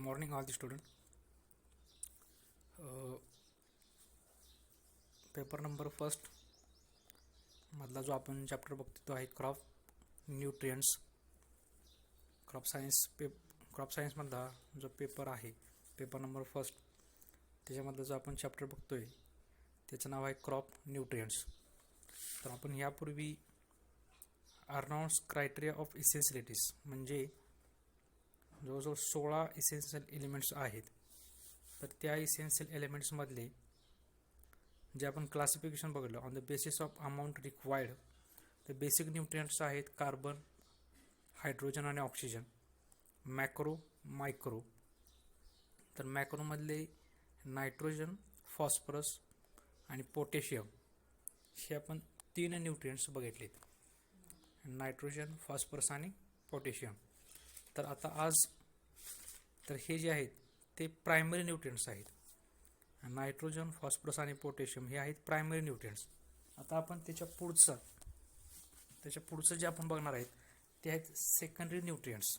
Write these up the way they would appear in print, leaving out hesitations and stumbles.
Morning all the student. uh, paper number first मधला जो आपण चॅप्टर बघतो तो आहे क्रॉप न्यूट्रियंट्स. क्रॉप सायन्समधला जो पेपर आहे पेपर नंबर फर्स्ट त्याच्यामधला जो आपण चॅप्टर बघतोय त्याचं नाव आहे क्रॉप न्यूट्रियंट्स. तर आपण यापूर्वी अर्नॉल्ड्स क्रायटेरिया ऑफ इसेन्शियलिटीज म्हणजे जवळजवळ 16 इसेन्शियल एलिमेंट्स आहेत. तर त्या इसेन्शियल एलिमेंट्समधले जे आपण क्लासिफिकेशन बघितलं on the basis of amount required. तर बेसिक न्यूट्रियंट्स आहेत कार्बन, हायड्रोजन आणि ऑक्सिजन. Macro, micro. तर मॅक्रोमधले नायट्रोजन, फॉस्फरस आणि पोटॅशियम हे आपण 3 न्यूट्रियंट्स बघितलेत. नायट्रोजन, फॉस्फरस आणि पोटॅशियम. तर आता आज तर हे जे आहेत ते प्रायमरी न्यूट्रियंट्स आहेत. नायट्रोजन, फॉस्फरस आणि पोटॅशियम हे आहेत प्रायमरी न्यूट्रियंट्स. आता आपण त्याच्या पुढचं जे आपण बघणार आहेत ते आहेत सेकंडरी न्यूट्रियंट्स.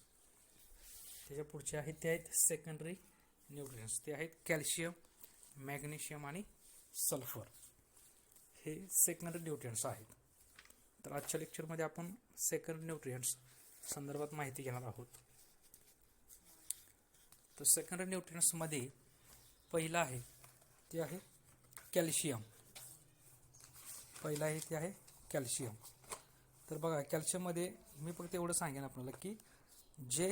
त्याच्या पुढचे आहेत ते आहेत सेकंडरी न्यूट्रियंट्स. ते आहेत कॅल्शियम, मॅग्नेशियम आणि सल्फर. हे सेकंडरी न्यूट्रियंट्स आहेत. तर आजच्या लेक्चरमध्ये आपण सेकंडरी न्यूट्रियंट्स संदर्भात माहिती घेणार आहोत. तर सेकंडरी न्यूट्रियंट्समध्ये पहिला आहे ते आहे कॅल्शियम. ते आहे कॅल्शियम. तर बघा कॅल्शियममध्ये मी फक्त एवढं सांगेन आपल्याला की जे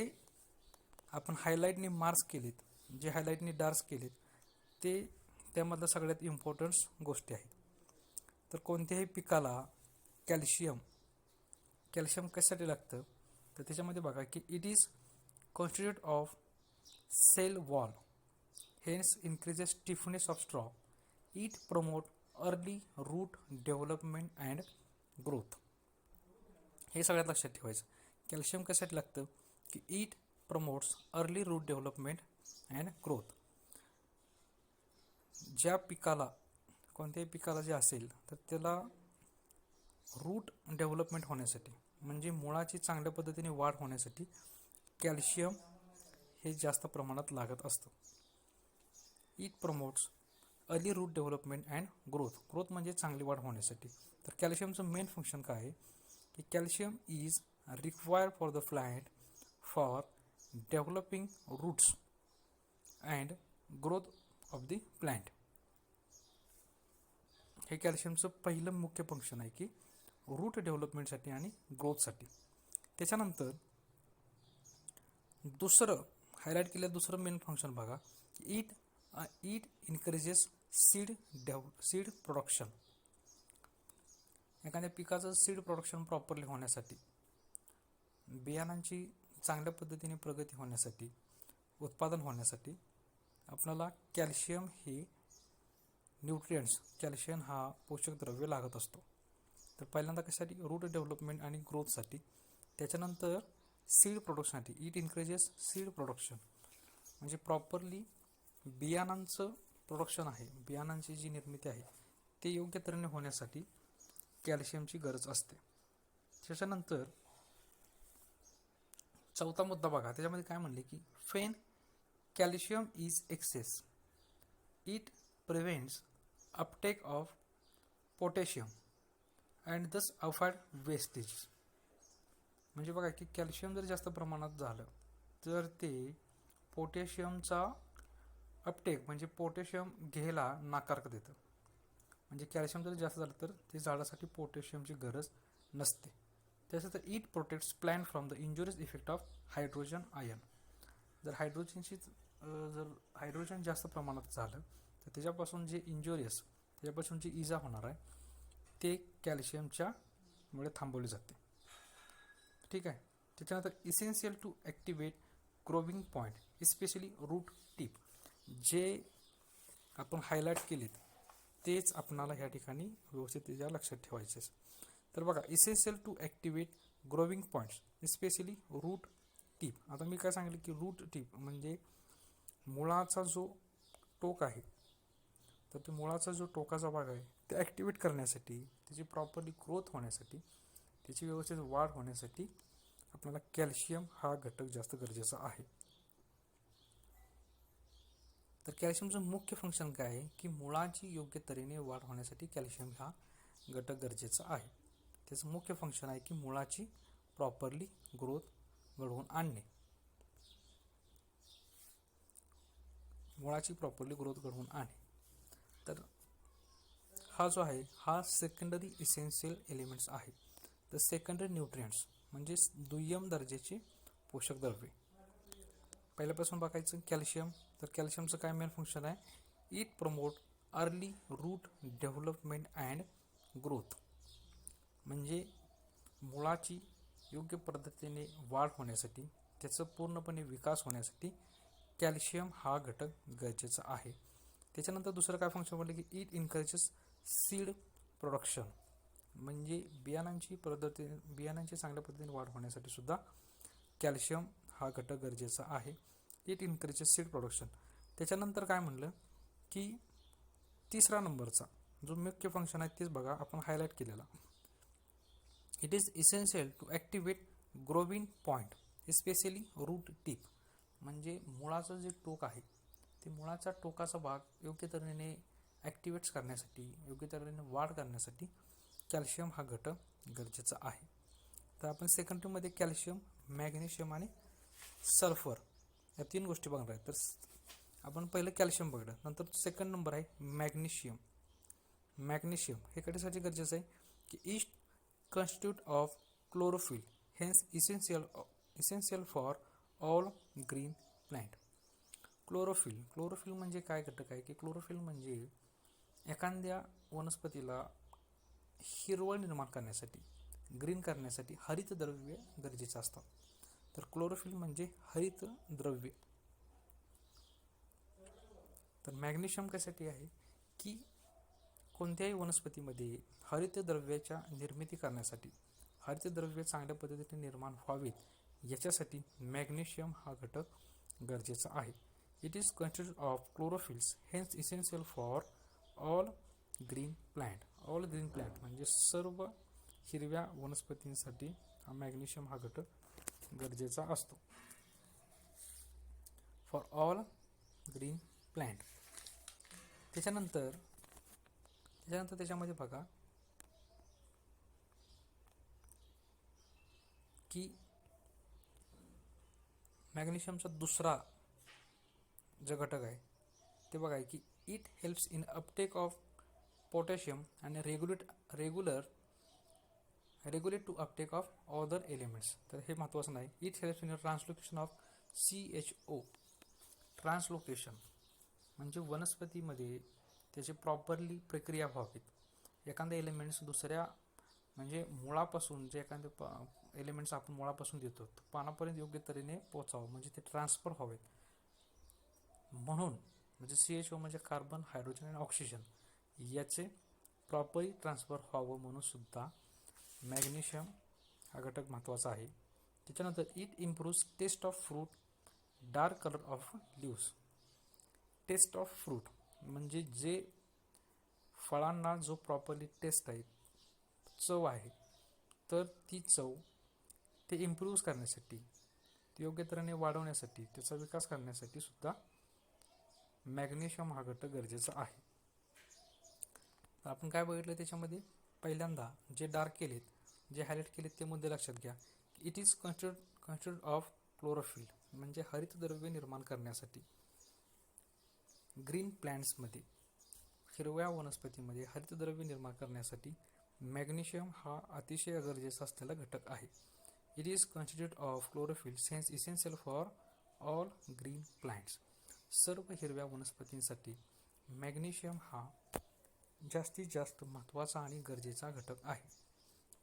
आपण हायलाईटने मार्क्स केलेत, जे हायलाईटने डार्क्स केलेत ते त्यामधलं सगळ्यात इम्पॉर्टन्स गोष्टी आहेत. तर कोणत्याही पिकाला कॅल्शियम कशासाठी लागतं तर त्याच्यामध्ये बघा की it is constitute of cell wall, hence increases stiffness of straw. It promote early root development and growth. हे सगळ्यात लक्षात ठेवायचं. कॅल्शियम कशासाठी लागतं की it promotes early root development and growth. ज्या पिकाला कोणत्याही पिकाला जे असेल तर त्याला रूट डेव्हलपमेंट होण्यासाठी म्हणजे मुळाची चांगल्या पद्धतीने वाढ होण्यासाठी कॅल्शियम हे जास्त प्रमाणात लागत असतं. It promotes early root development and growth म्हणजे चांगली वाढ होण्यासाठी. तर कॅल्शियमचं मेन फंक्शन काय आहे की calcium is required for the plant for developing roots and growth of the plant. हे कॅल्शियमचं पहिलं मुख्य फंक्शन आहे की रूट डेव्हलपमेंटसाठी आणि ग्रोथसाठी. त्याच्यानंतर दुसरं हायलाईट केलेलं दुसरं मेन फंक्शन बघा इट इन्करेजेस सीड प्रोडक्शन. एखाद्या पिकाचं सीड प्रोडक्शन प्रॉपरली होण्यासाठी, बियाणांची चांगल्या पद्धतीने प्रगती होण्यासाठी, उत्पादन होण्यासाठी आपल्याला कॅल्शियम हे न्यूट्रियंट्स, कॅल्शियम हा पोषक द्रव्य लागत असतो. तर पहिल्यांदा कशासाठी रूट डेव्हलपमेंट आणि ग्रोथसाठी. त्याच्यानंतर सीड प्रोडक्शनसाठी इट इन्क्रीजेस सीड प्रोडक्शन म्हणजे प्रॉपरली बियाणांचं प्रोडक्शन आहे, बियाणांची जी निर्मिती आहे ते योग्य तऱ्हेने होण्यासाठी कॅल्शियमची गरज असते. त्याच्यानंतर चौथा मुद्दा बघा त्याच्यामध्ये काय म्हणले की फेन calcium is excess it prevents uptake of potassium and thus avoid wastage. म्हणजे बघा की कॅल्शियम जर जास्त प्रमाणात झालं तर ते पोटॅशियमचा अपटेक म्हणजे पोटॅशियम घ्यायला नाकार देतं. म्हणजे कॅल्शियम जर जास्त झालं तर ते झाडासाठी पोटॅशियमची गरज नसते. त्याच्यानंतर it protects plant from the injurious effect of hydrogen ion. जर हायड्रोजन जास्त प्रमाणात झालं तर त्याच्यापासून जी इजा होणार आहे ते कॅल्शियमच्या मुळे थांबवले जाते. ठीक आहे. त्याच्यानंतर essential to activate growing point especially root tip. जे आपण हायलाईट केलेत तेच आपणाला ह्या ठिकाणी व्यवस्थित त्याच्या लक्षात ठेवायचे. तर बघा essential to activate growing points especially root tip. आता मी काय सांगितलं की रूट टिप म्हणजे मुळाचा जो टोक आहे तर तो मुळाचा जो टोकाचा भाग आहे ते ॲक्टिवेट करण्यासाठी, त्याची प्रॉपरली ग्रोथ होण्यासाठी, त्याची व्यवस्थित वाढ होण्यासाठी आपल्याला कॅल्शियम हा घटक जास्त गरजेचा आहे. तर कॅल्शियमचं मुख्य फंक्शन काय आहे की मुळाची योग्य तऱ्हेने वाढ होण्यासाठी कॅल्शियम हा घटक गरजेचा आहे. त्याचं मुख्य फंक्शन आहे की मुळाची प्रॉपरली ग्रोथ घडवून आणणे. मुळाची प्रॉपरली ग्रोथ घडवून आणणे. तर हा जो आहे हा सेकंडरी इसेन्शियल एलिमेंट्स आहे. तर सेकंडरी न्यूट्रिएंट्स म्हणजे दुय्यम दर्जाचे पोषक द्रव्ये. पहिल्यापासून बघायचं कॅल्शियम. तर कॅल्शियमचं काय मेन फंक्शन आहे, it promote early root development and growth. म्हणजे मुळाची योग्य पद्धतीने वाढ होण्यासाठी, त्याचं पूर्णपणे विकास होण्यासाठी कॅल्शियम हा घटक गरजेचा आहे. त्याच्यानंतर दुसरं काय फंक्शन म्हटलं की इट इन्करेजेस सीड प्रोडक्शन. म्हणजे बियाणांची चांगल्या पद्धतीने वाढ होण्यासाठी सुद्धा कॅल्शियम हा घटक गरजेचा आहे. It encourages seed production. त्याच्यानंतर काय म्हणलं की तिसरा नंबरचा जो मुख्य फंक्शन आहे तेच बघा आपण हायलाईट केलेला. It is essential to activate growing point especially root tip. म्हणजे मुळाचं जे टोक आहे ते मुळाच्या टोकाचा भाग योग्य तऱ्हेने ॲक्टिवेट्स करण्यासाठी, योग्य तऱ्हेने वाढ करण्यासाठी कॅल्शियम हा घटक गरजेचा आहे. तर आपण सेकंडरीमध्ये कॅल्शियम, मॅग्नेशियम आणि सल्फर या 3 गोष्टी बघणार आहे. तर आपण पहिलं कॅल्शियम बघलं, नंतर सेकंड नंबर आहे मॅग्नेशियम. मॅग्नेशियम हे कशासाठी गरजेचं आहे की it constitute of chlorophyll, hence essential for all green plant. Chlorophyll म्हणजे काय घटक आहे की क्लोरोफिल म्हणजे एखाद्या वनस्पतीला हिरवळ निर्माण करण्यासाठी, ग्रीन करण्यासाठी हरितद्रव्य गरजेचं असतात. तर क्लोरोफिल म्हणजे हरितद्रव्य. तर मॅग्नेशियम कशासाठी आहे की कोणत्याही वनस्पतीमध्ये हरितद्रव्याच्या निर्मिती करण्यासाठी, हरितद्रव्य चांगल्या पद्धतीने निर्माण व्हावीत याच्यासाठी मॅग्नेशियम हा घटक गरजेचा आहे. It is constitute of chlorophylls, hence essential for all green plant. All green plant म्हणजे सर्व हिरव्या वनस्पतींसाठी हा मॅग्नेशियम हा घटक गरजेचा असतो. For all green plant. त्याच्यानंतर त्याच्यामध्ये बघा की मॅग्नेशियमचा दुसरा जो घटक आहे ते बघा की it helps in uptake of potassium आणि regulate to uptake of other elements. तर हे महत्त्वाचं नाही. It helps in translocation of CHO. Translocation म्हणजे वनस्पतीमध्ये त्याची प्रॉपरली प्रक्रिया व्हावीत. एखादा एलिमेंट्स दुसऱ्या म्हणजे मुळापासून जे एखादे एलिमेंट्स आपण मुळापासून देतो पानापर्यंत योग्य तऱ्हेने पोचावं, म्हणजे ते ट्रान्सफर व्हावेत. म्हणून म्हणजे CHO म्हणजे कार्बन, हायड्रोजन आणि ऑक्सिजन याचे प्रॉपरली ट्रान्सफर व्हावं म्हणून सुद्धा मॅग्नेशियम हा घटक महत्त्वाचा आहे. त्याच्यानंतर it improves taste of fruit, dark colour of leaves. Taste of fruit म्हणजे जे फळांना जो प्रॉपरली टेस्ट आहे, चव आहे, तर ती चव ते इम्प्रूव्ह करण्यासाठी, ते योग्य तऱ्हेने वाढवण्यासाठी, त्याचा विकास करण्यासाठी सुद्धा मॅग्नेशियम हा घटक गरजेचा आहे. तर आपण काय बघितलं त्याच्यामध्ये, पहिल्यांदा जे डार्क केलेत, जे हायलाईट केलेत ते मुद्दे लक्षात घ्या. It is constitute of chlorophyll म्हणजे हरितद्रव्य निर्माण करण्यासाठी. ग्रीन प्लांट्समध्ये, हिरव्या वनस्पतीमध्ये हरितद्रव्य निर्माण करण्यासाठी मॅग्नेशियम हा अतिशय गरजेचा असलेला घटक आहे. It is constitute of chlorophyll, sense essential for all green plants. सर्व हिरव्या वनस्पतींसाठी मॅग्नेशियम हा जास्तीत जास्त महत्त्वाचा आणि गरजेचा घटक आहे.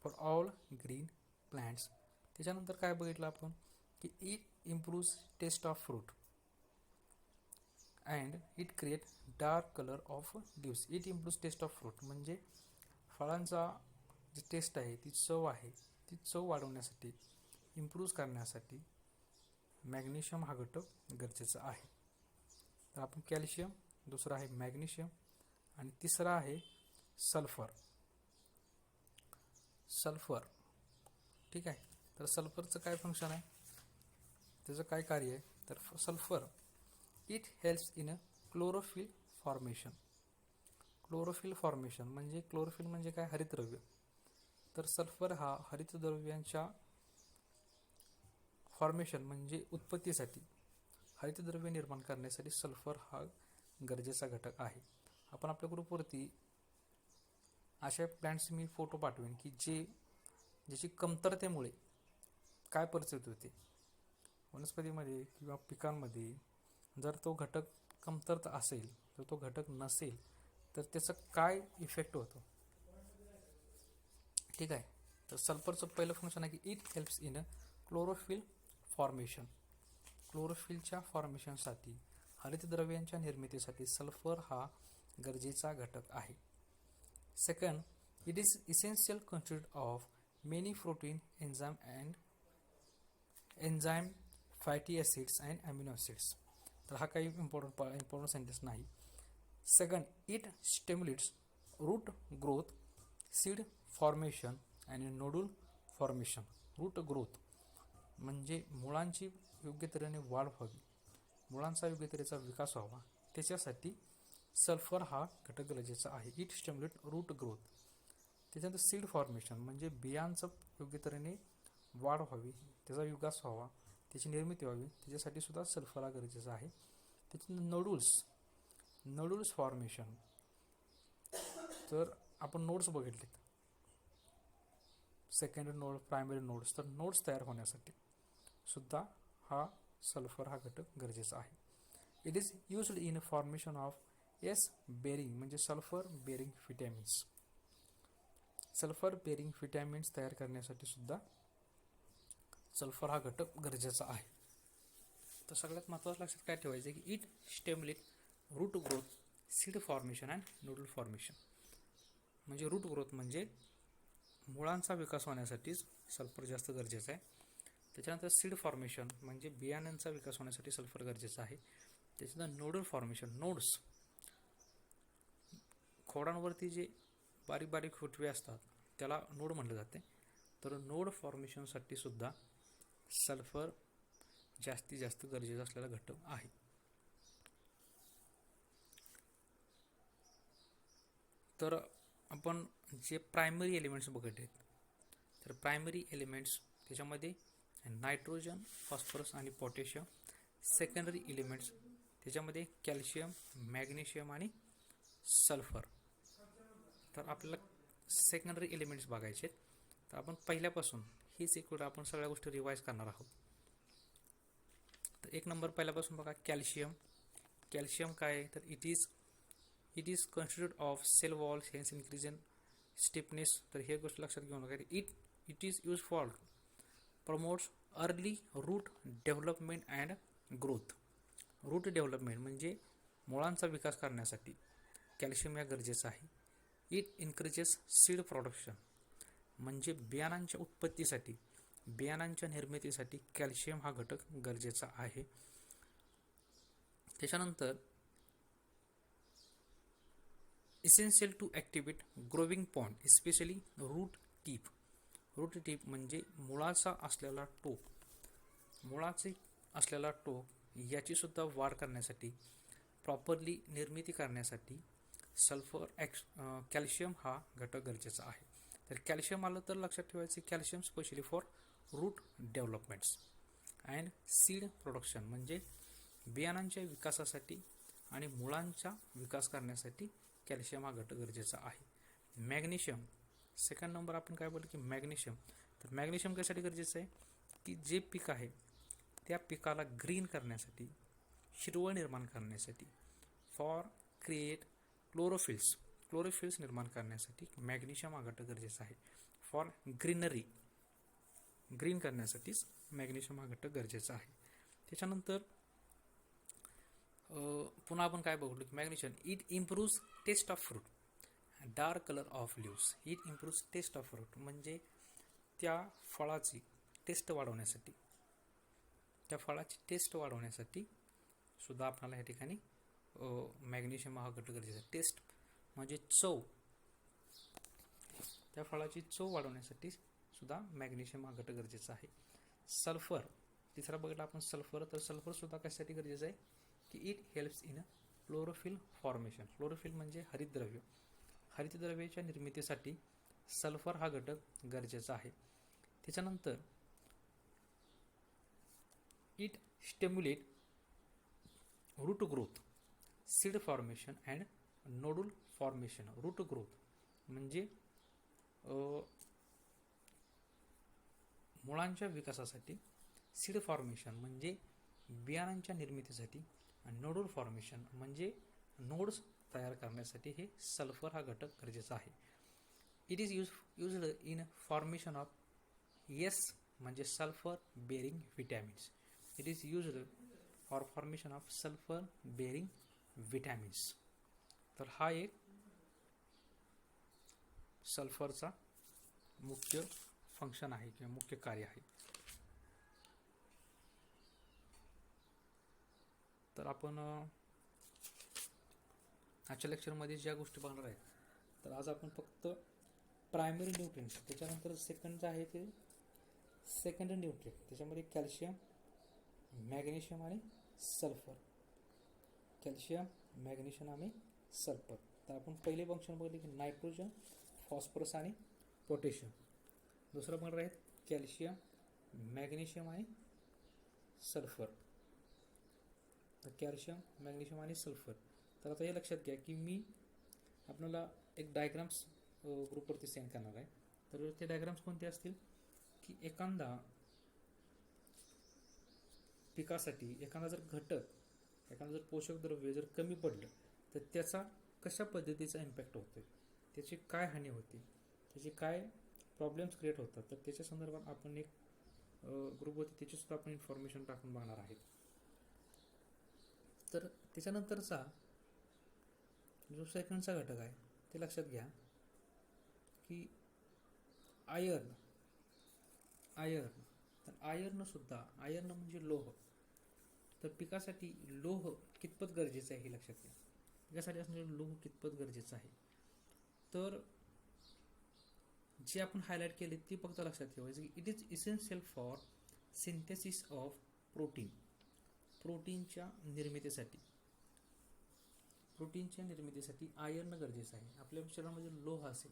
For all green plants. त्याच्यानंतर काय बघितलं आपण की it improves taste of fruit and it create dark colour of leaves. It improves taste of fruit म्हणजे फळांचा जी टेस्ट आहे, ती चव आहे, ती चव वाढवण्यासाठी, इम्प्रूव्ह करण्यासाठी मॅग्नेशियम हा घटक गरजेचा आहे. तर आपण कॅल्शियम, दुसरा आहे मॅग्नेशियम आणि तिसरा आहे सल्फर. ठीक आहे. तर सल्फरचं काय फंक्शन आहे, त्याचं काय कार्य आहे, तर sulphur it helps in chlorophyll formation. Chlorophyll formation म्हणजे क्लोरोफिल म्हणजे काय? हरितद्रव्य. तर सल्फर हा हरितद्रव्यांच्या फॉर्मेशन म्हणजे उत्पत्तीसाठी, हरितद्रव्य निर्माण करण्यासाठी सल्फर हा गरजेचा घटक आहे. आपण आपल्या ग्रुपवरती अशा प्लॅन्ट्स मी फोटो पाठवेन की ज्याची कमतरतेमुळे काय परिस्थिती होते वनस्पतीमध्ये किंवा पिकांमध्ये. जर तो घटक कमतरता असेल, जर तो घटक नसेल तर त्याचा काय इफेक्ट होतो. ठीक आहे. तर सल्फरचं पहिलं फंक्शन आहे की it helps in chlorophyll formation. क्लोरोफिलच्या फॉर्मेशनसाठी, हरितद्रव्यांच्या निर्मितीसाठी सल्फर हा गरजेचा घटक आहे. Second, it is essential constitute of many protein, enzyme, fatty acids and amino acids. तर हा काही इम्पॉर्टंट सेंटेन्स नाही. Second, it stimulates root growth, seed formation आणि नोडूल फॉर्मेशन. रूट ग्रोथ म्हणजे मुळांची योग्य तऱ्हेने वाढ व्हावी, मुळांचा योग्य तऱ्हेचा विकास व्हावा, त्याच्यासाठी सल्फर हा घटक गरजेचा आहे. It stimulate root growth. त्याच्यानंतर सीड फॉर्मेशन म्हणजे बियांचं योग्य तऱ्हेने वाढ व्हावी, त्याचा विकास व्हावा, त्याची निर्मिती व्हावी, त्याच्यासाठी सुद्धा सल्फर हा गरजेचा आहे. त्याच्यानंतर नोडूल्स फॉर्मेशन. तर आपण नोड्स बघितलेत, सेकंडरी नोड, प्रायमरी नोड्स. तर नोड्स तयार होण्यासाठी सुद्धा हा सल्फर हा घटक गरजेचा आहे. It is used in formation of S bearing म्हणजे sulphur bearing vitamins. Sulphur bearing vitamins तयार करण्यासाठी सुद्धा सल्फर हा घटक गरजेचा आहे. तर सगळ्यात महत्त्वाचं लक्षात काय ठेवायचं आहे की it stimulate root growth, seed formation and nodal formation. म्हणजे रूट ग्रोथ म्हणजे मुळांचा विकास होण्यासाठीच सल्फर जास्त गरजेचं आहे. त्याच्यानंतर सीड फॉर्मेशन म्हणजे बियाण्यांचा विकास होण्यासाठी सल्फर गरजेचं आहे. त्याच्यानंतर नोडल फॉर्मेशन, नोड्स, खोडांवरती जे बारीक बारीक फुटवे असतात त्याला नोड म्हटलं जाते. तर नोड फॉर्मेशनसाठी सुद्धा सल्फर जास्तीत जास्त गरजेचा असलेला घटक आहे. तर आपण जे प्रायमरी एलिमेंट्स बघितले, तर प्रायमरी एलिमेंट्स त्याच्यामध्ये नायट्रोजन, फॉस्फरस आणि पोटॅशियम. सेकंडरी एलिमेंट्स त्याच्यामध्ये कॅल्शियम, मॅग्नेशियम आणि सल्फर. तर आपल्याला सेकंडरी एलिमेंट्स बघायचे आहेत. तर आपण पहिल्यापासून हीच एक आपण सगळ्या गोष्टी रिवाईज करणार आहोत. तर एक नंबर पहिल्यापासून बघा, कॅल्शियम. कॅल्शियम काय आहे? तर it is constitute of cell walls, hence increase in stiffness. तर हे गोष्ट लक्षात घेऊ नका. It is use for promotes early root development and growth. Root development म्हणजे मुळांचा विकास करण्यासाठी कॅल्शियम या गरजेचं आहे. इट इन्क्रीजेस सीड प्रोडक्शन म्हणजे बियाणांच्या उत्पत्तीसाठी, बियाणांच्या निर्मितीसाठी कॅल्शियम हा घटक गरजेचा आहे. त्याच्यानंतर essential to activate growing point, especially root tip. Root tip म्हणजे मुळाचा असलेला टोक, मुळाचे असलेला टोक याची सुद्धा वाढ करण्यासाठी, प्रॉपरली निर्मिती करण्यासाठी कॅल्शियम हा घटक गरजेचा आहे. तर कॅल्शियम आलं तर लक्षात ठेवायचे calcium specially for root developments and seed production म्हणजे बियाणांच्या विकासासाठी आणि मुळांचा विकास करण्यासाठी कॅल्शियम हा घटक गरजेचा आहे. मॅग्नेशियम, सेकंड नंबर आपण काय बोलतो की मॅग्नेशियम. तर मॅग्नेशियम कशासाठी गरजेचं आहे की जे पीक आहे त्या पिकाला ग्रीन करण्यासाठी, हिरवळ निर्माण करण्यासाठी, फॉर क्रिएट क्लोरोफिल्स निर्माण करण्यासाठी मॅग्नेशियम हा घटक गरजेचा आहे. फॉर ग्रीनरी, ग्रीन करण्यासाठीच मॅग्नेशियम हा घटक गरजेचा आहे. त्याच्यानंतर पुन्हा आपण काय बघतो की magnesium it improves taste of fruit, dark colour of leaves. It improves taste of fruit म्हणजे त्या फळाची टेस्ट वाढवण्यासाठी, त्या फळाची टेस्ट वाढवण्यासाठी सुद्धा आपल्याला या ठिकाणी मॅग्नेशियम हा घटक गरजेचा आहे. टेस्ट म्हणजे चव, त्या फळाची चव वाढवण्यासाठी सुद्धा मॅग्नेशियम हा घटक गरजेचा आहे. सल्फर, तिसरा बघितला आपण सल्फर. तर सल्फर सुद्धा कशासाठी गरजेचं आहे की it helps in chlorophyll formation. Chlorophyll म्हणजे हरितद्रव्य. हरितद्रव्याच्या निर्मितीसाठी सल्फर हा घटक गरजेचा आहे. त्याच्यानंतर it stimulate root growth, seed formation and nodal formation. Root growth म्हणजे मुळांच्या विकासासाठी, सीड फॉर्मेशन म्हणजे बियाणांच्या निर्मितीसाठी, आणि नोडल फॉर्मेशन म्हणजे नोड्स तयार करण्यासाठी हे सल्फर हा घटक गरजेचा आहे. It is used in formation of S म्हणजे sulphur bearing vitamins. It is used for formation of sulphur bearing vitamins. तर हा एक सल्फरचा मुख्य फंक्शन आहे किंवा मुख्य कार्य आहे. तर आपण आजच्या लेक्चरमध्ये ज्या गोष्टी बघणार आहेत, तर आज आपण फक्त प्रायमरी न्यूट्रिएंट्स, त्याच्यानंतर सेकंड आहे ते सेकंडरी न्यूट्रिएंट, त्याच्यामध्ये कॅल्शियम, मॅग्नेशियम आणि सल्फर. कॅल्शियम, मॅग्नेशियम आणि सल्फर. तर आपण पहिले फंक्शन बघितले की नायट्रोजन, फॉस्फरस आणि पोटॅशियम. दुसरं बघणार आहेत कॅल्शियम, मॅग्नेशियम आणि सल्फर. तर कॅल्शियम, मॅग्नेशियम आणि सल्फर. तर आता हे लक्षात घ्या की मी आपल्याला एक डायग्राम्स ग्रुपवरती सेंड करणार आहे. तर ते डायग्राम्स कोणते असतील की एखादा पिकासाठी एखादा जर घटक, एखादा जर पोषक द्रव्य जर कमी पडलं तर त्याचा कशा पद्धतीचा इम्पॅक्ट होतो, त्याची काय हानी होते, त्याची काय प्रॉब्लेम्स क्रिएट होतात, तर त्याच्या संदर्भात आपण एक ग्रुपवरती त्याचीसुद्धा आपण इन्फॉर्मेशन टाकून बघणार आहेत. तर त्याच्यानंतरचा जो सेकंडचा घटक आहे ते लक्षात घ्या की आयर्न. तर आयर्न म्हणजे लोह. तर पिकासाठी लोह कितपत गरजेचं आहे हे लक्षात घ्या. पिकासाठी असणारे लोह कितपत गरजेचं आहे, तर जे आपण हायलाईट केले ती फक्त लक्षात ठेवायचं की it is essential for synthesis of protein. प्रोटीनच्या निर्मितीसाठी आयर्न गरजेचं आहे. आपल्या शरीरामध्ये लोह असेल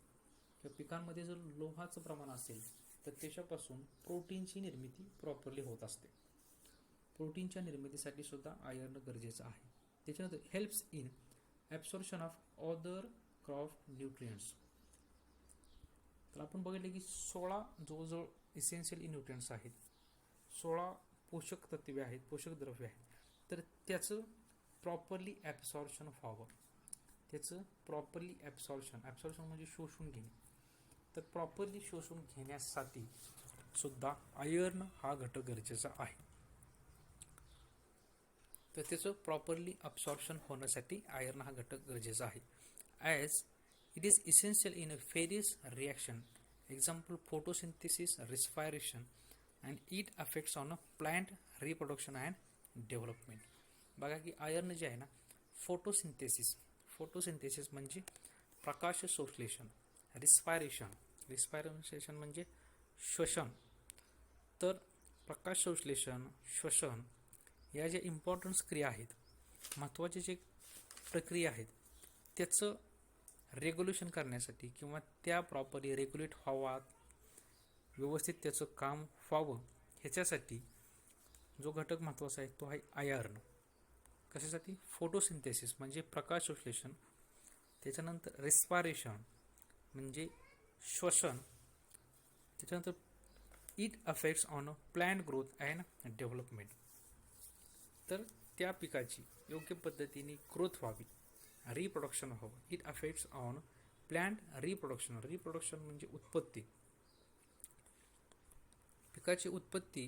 किंवा पिकांमध्ये जर लोहाचं प्रमाण असेल तर त्याच्यापासून प्रोटीनची निर्मिती प्रॉपरली होत असते. प्रोटीनच्या निर्मितीसाठी सुद्धा आयर्न गरजेचं आहे. त्याच्यानंतर helps in absorption of other crop nutrients. तर आपण बघितले की 16 जवळजवळ इसेन्शियल न्यूट्रिएंट्स आहेत, 16 पोषक तत्वे आहेत, पोषक द्रव्य आहेत. तर त्याचं प्रॉपरली ॲब्सॉर्प्शन व्हावं, ॲब्सॉर्प्शन म्हणजे शोषून घेणे. तर प्रॉपरली शोषून घेण्यासाठी सुद्धा आयर्न हा घटक गरजेचा आहे. तर त्याचं प्रॉपरली ॲब्सॉर्प्शन होण्यासाठी आयर्न हा घटक गरजेचा आहे. As it is essential in various reaction, example photosynthesis, respiration, and it affects on plant reproduction and development. बघा की आयर्न जे आहे ना, फोटोसिंथेसिस म्हणजे प्रकाश संश्लेषण, रिस्पायरेशन म्हणजे श्वसन. तर प्रकाश संश्लेषण, श्वसन या ज्या इम्पॉर्टन्स क्रिया आहेत, महत्त्वाचे जे प्रक्रिया आहेत, त्याचं रेग्युलेशन करण्यासाठी किंवा त्या प्रॉपरली रेग्युलेट व्हावा, व्यवस्थित त्याचं काम व्हावं, ह्याच्यासाठी जो घटक महत्त्वाचा आहे तो आहे आयर्न. कशासाठी? फोटोसिंथेसिस म्हणजे प्रकाश संश्लेषण, त्याच्यानंतर रेस्पायरेशन म्हणजे श्वसन, त्याच्यानंतर it affects on plant growth and development. तर त्या पिकाची योग्य पद्धतीने ग्रोथ व्हावी, रिप्रोडक्शन व्हावं. It affects on plant reproduction म्हणजे उत्पत्ती, पिकाची उत्पत्ती,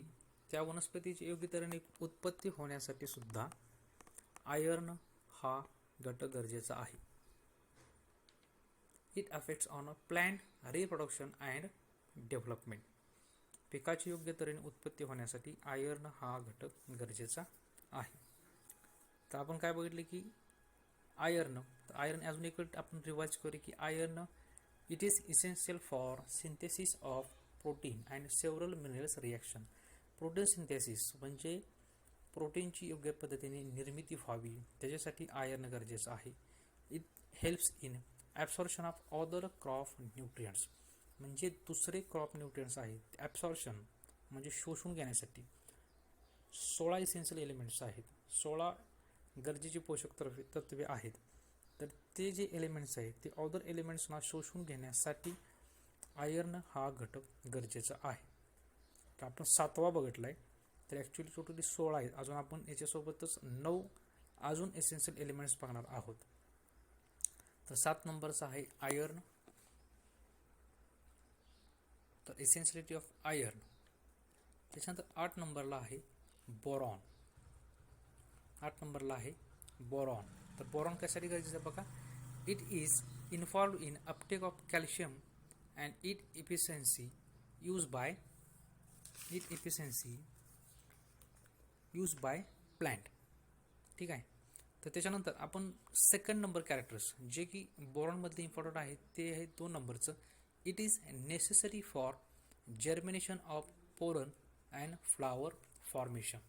त्या वनस्पतीची योग्य तऱ्हेने उत्पत्ती होण्यासाठी सुद्धा आयर्न हा घटक गरजेचा आहे. It affects on plant reproduction and development. पिकाची योग्य तऱ्हेने उत्पत्ती होण्यासाठी आयर्न हा घटक गरजेचा आहे. तर आपण काय बघितले की आयर्न अजून एक आपण रिवाइज करू की iron it is essential for synthesis of protein and several minerals reaction. Protein synthesis म्हणजे प्रोटीनची योग्य पद्धतीने निर्मिती व्हावी त्याच्यासाठी आयर्न गरजेचं आहे. It helps in absorption of other crop nutrients, म्हणजे दुसरे क्रॉप न्यूट्रियंट्स आहेत ॲब्सॉर्प्शन म्हणजे शोषून घेण्यासाठी. 16 इसेन्शियल एलिमेंट्स आहेत, 16 गरजेची पोषक तत्वे आहेत. तर ते जे एलिमेंट्स आहेत ते अदर एलिमेंट्सना शोषून घेण्यासाठी आयर्न हा घटक गरजेचा आहे. तर आपण 7वा बघितला आहे, तर ॲक्च्युली टोटली 16 आहेत. अजून आपण याच्यासोबतच 9 अजून एसेन्शियल एलिमेंट्स बघणार आहोत. तर 7 नंबरचा आहे आयर्न. तर एसेन्शियलिटी ऑफ आयर्न. त्याच्यानंतर 8 नंबरला आहे बोरॉन. 8 नंबरला आहे बोरॉन. तर बोरॉन कशासाठी गरजेचं आहे बघा. It is involve in uptake of calcium and it efficiency use by plant. ठीक आहे. तर त्याच्यानंतर आपण सेकंड नंबर कॅरेक्टर्स जे की बोरॉनमधले इम्पॉर्टंट आहेत ते आहे 2 नंबरचं. It is necessary for germination of pollen and flower formation.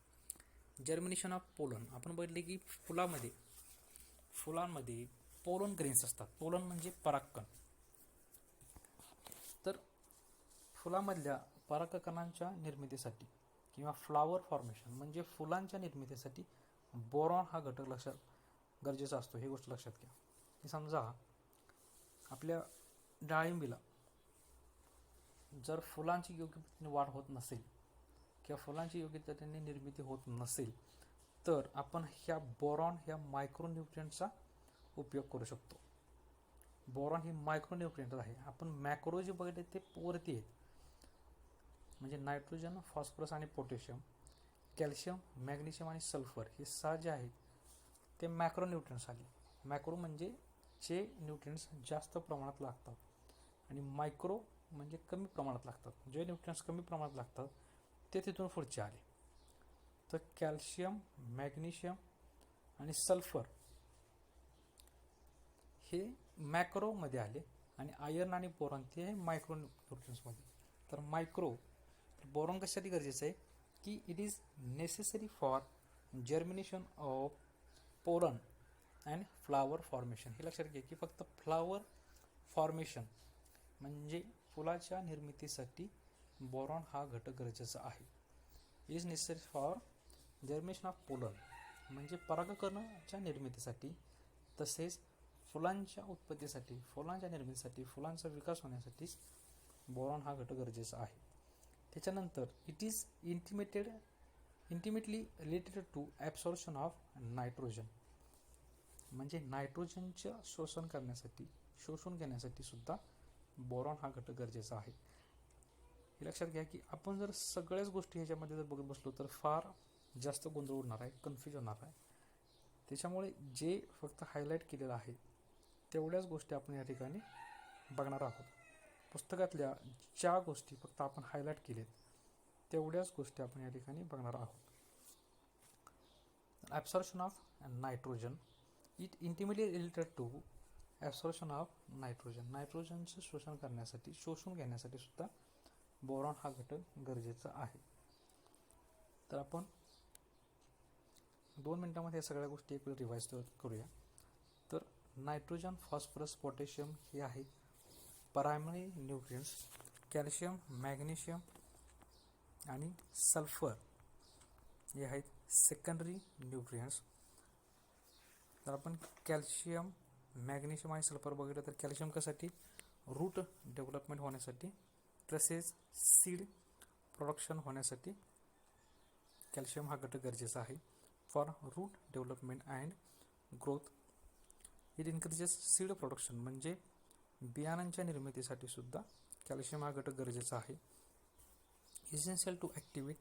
Germination of pollen आपण बघितले की फुलांमध्ये पोलन ग्रेन्स असतात. पोलन म्हणजे परागकण. तर फुलामधल्या परागकणांच्या निर्मितीसाठी किंवा फ्लावर फॉर्मेशन म्हणजे फुलांच्या निर्मितीसाठी बोरॉन हा घटक लक्षात गरजेचा असतो. ही गोष्ट लक्षात घ्या. की समजा आपल्या डाळिंबीला जर फुलांची योग्य पद्धतीने वाढ होत नसेल किंवा फुलांची योग्य पद्धतीने निर्मिती होत नसेल तर आपण ह्या बोरॉन ह्या मायक्रोन्यूट्रियंटचा उपयोग करू शकतो. बोरॉन ही मायक्रोन्यूट्रियंट आहे. आपण मॅक्रो जे बघितले ते वरती आहेत, म्हणजे नायट्रोजन, फॉस्फरस आणि पोटॅशियम, कॅल्शियम, मॅग्नेशियम आणि सल्फर हे 6 जे आहेत ते मॅक्रोन्यूट्रियंट्स आले. मॅक्रो म्हणजे जे न्यूट्रियंट्स जास्त प्रमाणात लागतात आणि मायक्रो म्हणजे कमी प्रमाणात लागतात. जे न्यूट्रियंट्स कमी प्रमाणात लागतात ते तिथून पुढचे आले. तर कॅल्शियम, मॅग्नेशियम आणि सल्फर हे मॅक्रोमध्ये आले आणि आयर्न आणि बोरॉन ते मायक्रो न्यूट्रियंट्समध्ये. तर बोरॉन कशासाठी गरजेचं आहे की it is necessary for germination of pollen and flower formation. हे लक्षात घ्या की फक्त फ्लावर फॉर्मेशन म्हणजे फुलाच्या निर्मितीसाठी बोरॉन हा घटक गरजेचा आहे. Is necessary for germination of pollen म्हणजे परागकणाच्या निर्मितीसाठी, तसेच फुलांच्या उत्पत्तीसाठी, फुलांच्या निर्मितीसाठी, फुलांचा विकास होण्यासाठी बोरॉन हा घटक गरजेचा आहे. त्याच्यानंतर it is intimately related to absorption of nitrogen म्हणजे नायट्रोजनचं शोषून घेण्यासाठी सुद्धा बोरॉन हा घटक गरजेचा आहे. हे लक्षात घ्या की आपण जर सगळ्याच गोष्टी ह्याच्यामध्ये जर बघत बसलो तर फार जास्त गोंधळ उडणार आहे, कन्फ्यूज होणार आहे. त्याच्यामुळे जे फक्त हायलाईट केलेलं आहे तेवढ्याच गोष्टी आपण या ठिकाणी बघणार आहोत. पुस्तकातल्या ज्या गोष्टी फक्त आपण हायलाईट केलेत तेवढ्याच गोष्टी आपण या ठिकाणी बघणार आहोत. Absorption of nitrogen. It intimately related to absorption of nitrogen. नायट्रोजनचं शोषून घेण्यासाठी सुद्धा बोरॉन हा घटक गरजेचा आहे. तर आपण 2 मिनिटांमध्ये या सगळ्या गोष्टी एक वेळ रिवाईज करूया. तर नायट्रोजन, फॉस्फरस, पोटॅशियम हे आहेत प्रायमरी न्यूट्रियंट्स. कॅल्शियम, मॅग्नेशियम आणि सल्फर हे आहेत सेकंडरी न्यूट्रियंट्स. तर आपण कॅल्शियम, मॅग्नेशियम आणि सल्फर बघितलं तर कॅल्शियम कशासाठी, रूट डेव्हलपमेंट होण्यासाठी तसेच सीड प्रोडक्शन होण्यासाठी कॅल्शियम हा घटक गरजेचा आहे. For root development and growth it increases seed production म्हणजे बियाणांच्या निर्मितीसाठी सुद्धा कॅल्शियम हा घटक गरजेचा आहे. Essential to activate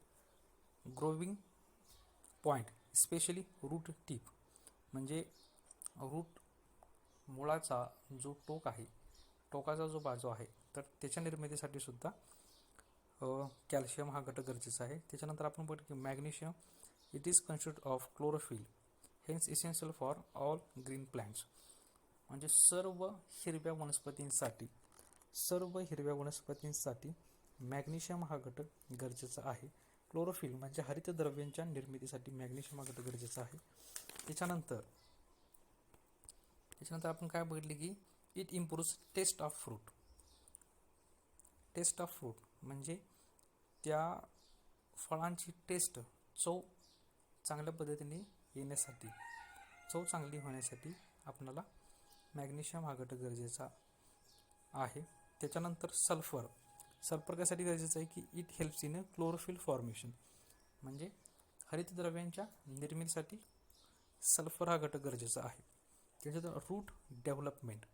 growing point specially root tip म्हणजे रूट मुळाचा जो टोक आहे, टोकाचा जो बाजू आहे तर त्याच्या निर्मितीसाठी सुद्धा कॅल्शियम हा घटक गरजेचा आहे. त्याच्यानंतर आपण बघतो की magnesium it is constitute of chlorophyll hence essential for all green plants म्हणजे सर्व हिरव्या वनस्पतींसाठी मॅग्नेशियम हा घटक गरजेचा आहे. क्लोरोफिल म्हणजे हरितद्रव्यांच्या निर्मितीसाठी मॅग्नेशियम हा घटक गरजेचा आहे. त्याच्यानंतर आपण काय बघितले की it improves taste of fruit. Taste of fruit म्हणजे त्या फळांची टेस्ट, चव चांगल्या पद्धतीने येण्यासाठी, चव चांगली होण्यासाठी आपल्याला मॅग्नेशियम हा घटक गरजेचा आहे. त्याच्यानंतर सल्फर. सल्फर कशासाठी गरजेचं आहे की it helps in chlorophyll formation म्हणजे हरितद्रव्यांच्या निर्मितीसाठी सल्फर हा घटक गरजेचा आहे. त्याच्यानंतर रूट डेव्हलपमेंट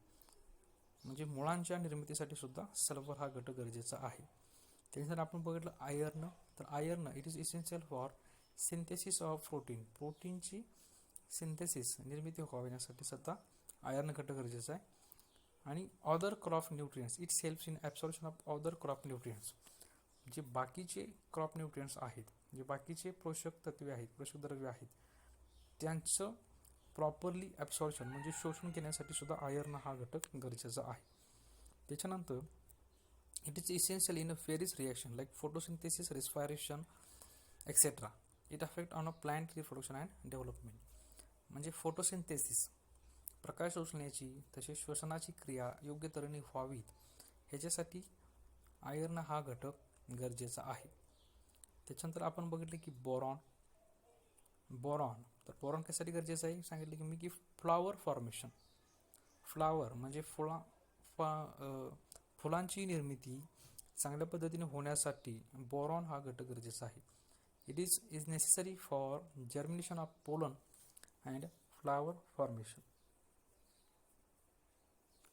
म्हणजे मुळांच्या निर्मितीसाठी सुद्धा सल्फर हा घटक गरजेचा आहे. त्याच्यानंतर आपण बघितलं आयर्न. तर iron it is essential for synthesis of protein. प्रोटीनची सिंथेसिस निर्मिती होण्यासाठी सुद्धा आयर्न घटक गरजेचा आहे. आणि other crop nutrients its helps in absorption of other crop nutrients. जे बाकीचे क्रॉप न्यूट्रियंट्स आहेत, जे बाकीचे पोषक तत्वे आहेत, पोषक द्रव्ये आहेत, त्यांचं प्रॉपरली ॲब्सॉर्प्शन म्हणजे शोषण घेण्यासाठी सुद्धा आयर्न हा घटक गरजेचा आहे. त्याच्यानंतर it is essential in a various reaction like photosynthesis, respiration etcetera. It affect on a plant reproduction and development. म्हणजे फोटोसिंथेसिस प्रकाश शोषण्याची तसेच श्वसनाची क्रिया योग्य तऱ्हेने व्हावी ह्याच्यासाठी आयर्न हा घटक गरजेचा आहे. त्याच्यानंतर आपण बघितले की बोरॉन. तर बोरॉन कशासाठी गरजेचं आहे सांगितले की मी की फ्लॉवर फॉर्मेशन. फ्लॉवर म्हणजे फुलांची निर्मिती चांगल्या पद्धतीने होण्यासाठी बोरॉन हा घटक गरजेचा आहे. It is necessary for germination of pollen and flower formation.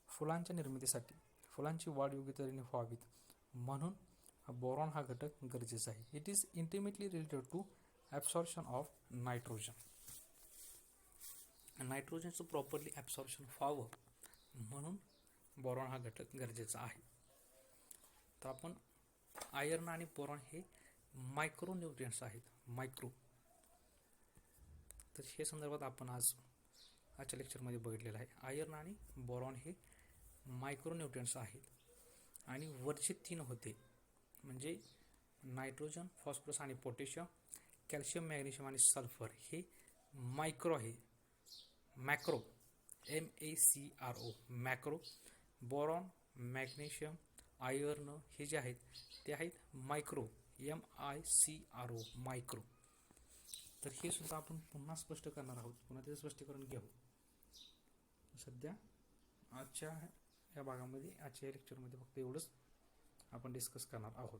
फुलांच्या निर्मितीसाठी फुलांची वाढ योग्य तऱ्हेने व्हावीत म्हणून बोरॉन हा घटक गरजेचा आहे. It is intimately related to absorption of nitrogen. नायट्रोजनचं प्रॉपरली ॲब्सॉर्प्शन व्हावं म्हणून बोरॉन हा घटक गरजेचा आहे. तर आपण आयर्न आणि बोरॉन हे मायक्रो न्यूट्रियंट्स आहेत. मायक्रो. तर हे संदर्भात आपण आजच्या लेक्चरमध्ये बघितलेलं आहे. आयर्न आणि बोरॉन हे मायक्रो न्यूट्रियंट्स आहेत आणि वरचे 3 होते म्हणजे नायट्रोजन, फॉस्फरस आणि पोटॅशियम, कॅल्शियम, मॅग्नेशियम आणि सल्फर हे मायक्रो आहे. Macro MACRO macro. Boron, magnesium, iron हे जे आहेत ते आहेत मायक्रो MICRO मायक्रो. तर हे सुद्धा आपण पुन्हा स्पष्ट करणार आहोत, पुन्हा त्याचं स्पष्टीकरण घेऊ. सध्या आजच्या या भागामध्ये, आजच्या लेक्चरमध्ये फक्त एवढंच आपण डिस्कस करणार आहोत.